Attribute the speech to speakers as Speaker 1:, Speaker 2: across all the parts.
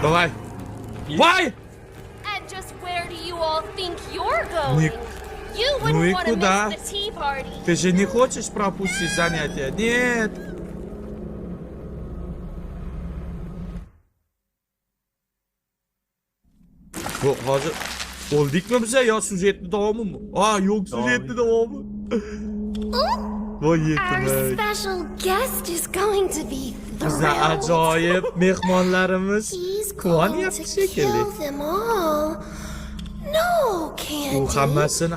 Speaker 1: Давай. Вай!
Speaker 2: And just where do you all think you're going? You wouldn't want to
Speaker 1: куда?
Speaker 2: miss the tea party.
Speaker 1: Ты же не хочешь пропустить занятия? Нет. Bu hozir o'ldikmi biza yo sujetni davomimi? Yo'q, sujetni davomi. Voy
Speaker 2: Our
Speaker 1: yetim.
Speaker 2: special guest is going to be
Speaker 1: Biza
Speaker 2: thrilled.
Speaker 1: ajoyib mehmonlarimiz
Speaker 2: He's going
Speaker 1: quvonyapti
Speaker 2: to
Speaker 1: shekilli.
Speaker 2: kill them all. No, Candy.
Speaker 1: U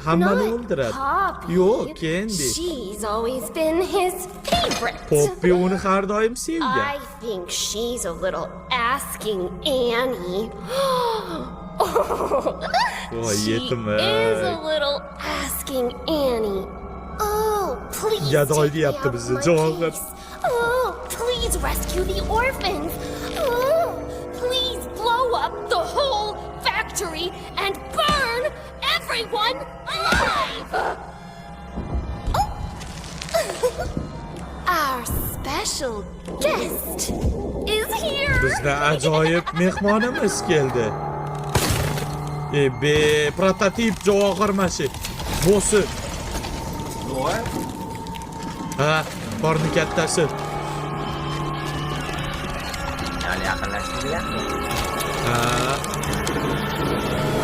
Speaker 1: hammani
Speaker 2: Not
Speaker 1: o'ldiradi.
Speaker 2: Poppy.
Speaker 1: Yo'q, Candy.
Speaker 2: She's always been his favorite.
Speaker 1: Poppy uni har doim sevgan.
Speaker 2: I think she's a little asking Annie.
Speaker 1: Voy
Speaker 2: She
Speaker 1: yetim.
Speaker 2: is a little asking Annie. Oh, please
Speaker 1: Gadoy
Speaker 2: take me
Speaker 1: deyapti
Speaker 2: out
Speaker 1: bizni,
Speaker 2: my
Speaker 1: javob ver.
Speaker 2: case. Oh, please rescue the orphans. Oh, please blow up the whole factory and burn everyone alive. Our special guest is here.
Speaker 1: Bizda ajoyib mehmonimiz keldi. Be prototip javohir mashit. Bo'si. Ha, qorni kattasi.
Speaker 3: Hali yaqinlashtirgan.
Speaker 1: Ha.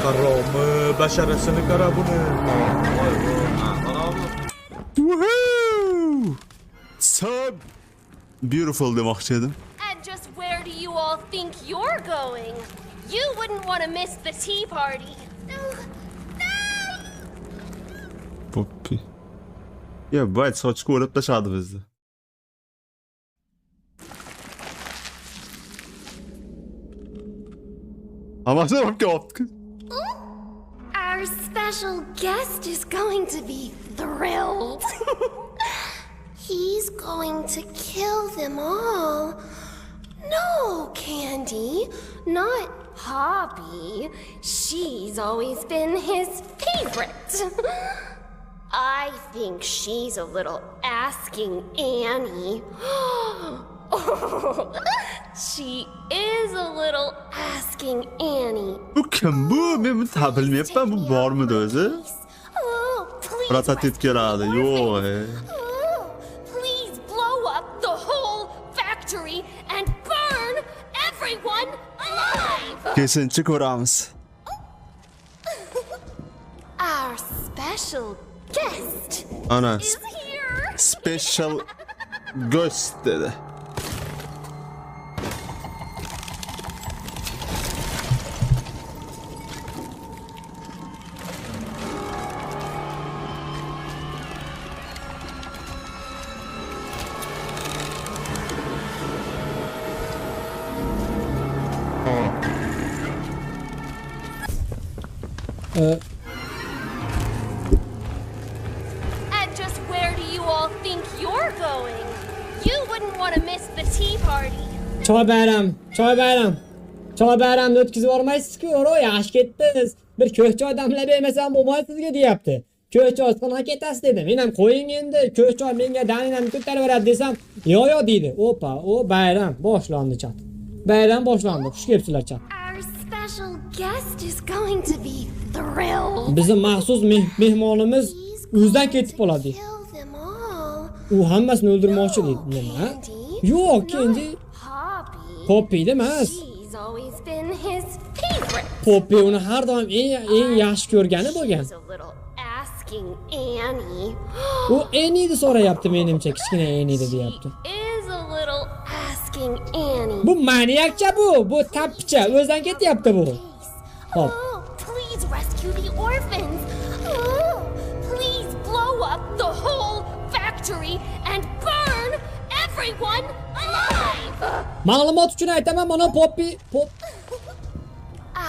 Speaker 1: Qaromi basharasini qara buni.
Speaker 4: Woohoo! So beautiful demoqchi edim.
Speaker 2: And just where do you all think you're going? You wouldn't want to miss the tea party. No.
Speaker 4: Poppy. Ya bayt sochga o'rab tashladi bizni. Hammasi olib kelibdi.
Speaker 2: Our special guest is going to be thrilled. He's going to kill them all. No, Candy, not Poppy. She's always been his favorite. I think she's a little asking Annie. She is a little asking Annie.
Speaker 4: Bu kim bu? Men buni bilmayapman. Bu bormidi o'zi?
Speaker 2: Oh, please
Speaker 4: Prototip
Speaker 2: rescue
Speaker 4: keladi.
Speaker 2: the
Speaker 4: Yo'q.
Speaker 2: orphans. Oh, please blow up the whole factory and burn everyone alive.
Speaker 4: Kesinchi ko'ramiz.
Speaker 2: Our special guest
Speaker 4: Ana
Speaker 2: is here.
Speaker 4: special ghost dedi.
Speaker 2: And just where do you all think you're going? You wouldn't want to miss the tea party.
Speaker 5: Choy bayramni o'tkazib yormaysiz-ku, yaxshi ketdingiz. Bir ko'k choy damlab yemasam bo'lmaydi sizga deyapti. Ko'k choy qana ketasiz dedim. Men ham qo'ying endi, ko'k choy menga daninamni ko'taraveradi desam, yo deydi. Opa, o bayram boshlandi chat. Bayram boshlandi. Xush kelibsizlar chat.
Speaker 2: Our special guest is going to be thrilled.
Speaker 5: Bizning maxsus mehmonimiz o'zidan ketib qoladi.
Speaker 2: Kill them all.
Speaker 5: U hammasini o'ldirmoqchi deydi. Nima? Yo'q, Kendi. Poppy emas.
Speaker 2: She's always been his favorite.
Speaker 5: Poppy uni har doim eng yaxshi ko'rgani bo'lgan.
Speaker 2: She's a little asking Annie.
Speaker 5: U Annie'ni so'rayapti menimcha, kichkina Annie'ni deyapti.
Speaker 2: Is a little asking Annie.
Speaker 5: Bu maniakcha bu tappicha, o'zidan ketyapti bu. Hop.
Speaker 2: Oh, please rescue the orphans. Oh, please blow up the whole factory and burn everyone alive.
Speaker 5: Ma'lumot uchun aytaman, mana Poppy,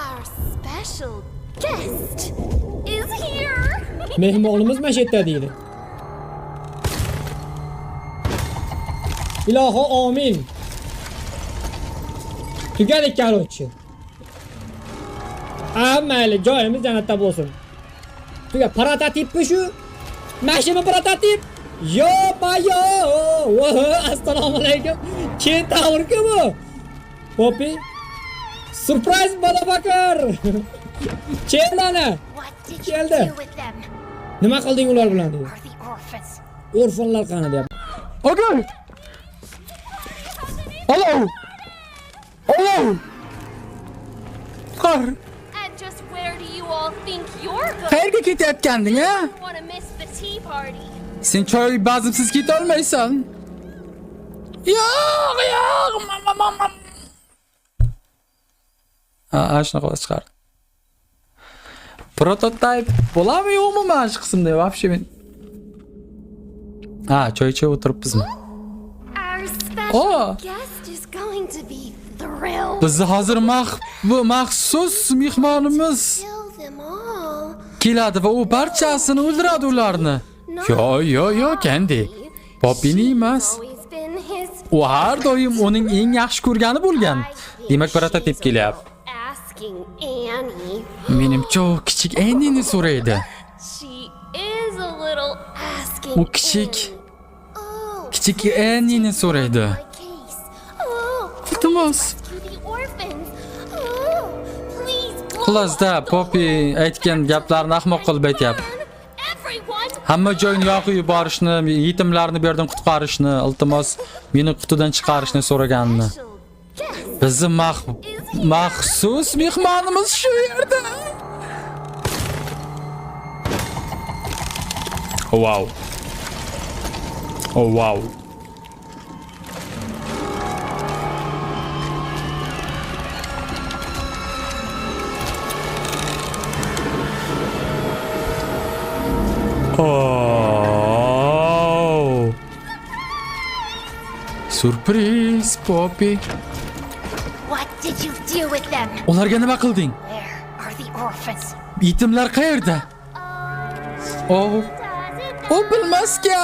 Speaker 2: Our special guest is here.
Speaker 5: mehmonimiz mana shu yerda deydi. Iloho amin. Tugadik korotchi. Mayli, joyimiz jannatda bo'lsin. Tuga prototipmi shu? Mashina prototip. Yo, bayo. Assalomu alaykum. Kentavr-ku bu? Poppy. Surprise motherfucker! Chelani.
Speaker 2: What did
Speaker 5: Geldi.
Speaker 2: you do with them?
Speaker 5: Nima qilding ular bilan dedi.
Speaker 2: Are the orphans?
Speaker 5: Orfanlar qani deyapti.
Speaker 6: Okay. Hello. Hello. Qar.
Speaker 2: And just where do you all think you're going?
Speaker 6: Qayerga ketayotganding, ha?
Speaker 2: You want to miss the tea party?
Speaker 6: Sen choy bazmsiz keta olmaysan. Yo'q. Shunaqa chiqar. Prototype bo'ladimi yo'qmi mana shu qismda? Вообще men. Choy ichib o'tiribmizmi?
Speaker 2: Our special
Speaker 6: Oh.
Speaker 2: guest is going to be thrilled.
Speaker 6: Biz hozir maxsus mehmonimiz
Speaker 2: Kill them all.
Speaker 6: keladi va u barchasini o'ldiradi ularni. Yo'q, Candy. Poppini emas.
Speaker 2: Always been his.
Speaker 6: U har doim uning eng yaxshi ko'rgani bo'lgan. Demak, prototip kelyapti.
Speaker 2: Asking Annie.
Speaker 6: Menimcha u kichik Annie-ni so'raydi.
Speaker 2: She is a little asking.
Speaker 6: U kichik
Speaker 2: Oh,
Speaker 6: kichik Annie-ni so'raydi.
Speaker 2: my case. Oh,
Speaker 6: Iltimos.
Speaker 2: rescue the orphans. Oh, please. blow
Speaker 6: Xulosda
Speaker 2: up the
Speaker 6: Poppy
Speaker 2: whole
Speaker 6: aytgan gaplarni ahmoq qilib aytyapti.
Speaker 2: Everyone.
Speaker 6: Hamma joyni yoqib yuborishni, yetimlarni bu yerdan qutqarishni, iltimos meni qutidan chiqarishni so'raganini.
Speaker 2: Guest.
Speaker 6: Bizni maxsus mehmonimiz shu yerda. Wow. Oh wow. Oh. Surprise, Poppy.
Speaker 2: What did you do with them?
Speaker 6: Ularga nima qilding?
Speaker 2: Where are the orphans?
Speaker 6: Yetimlar qayerda? Oh.
Speaker 2: Does it
Speaker 6: O bilmasga.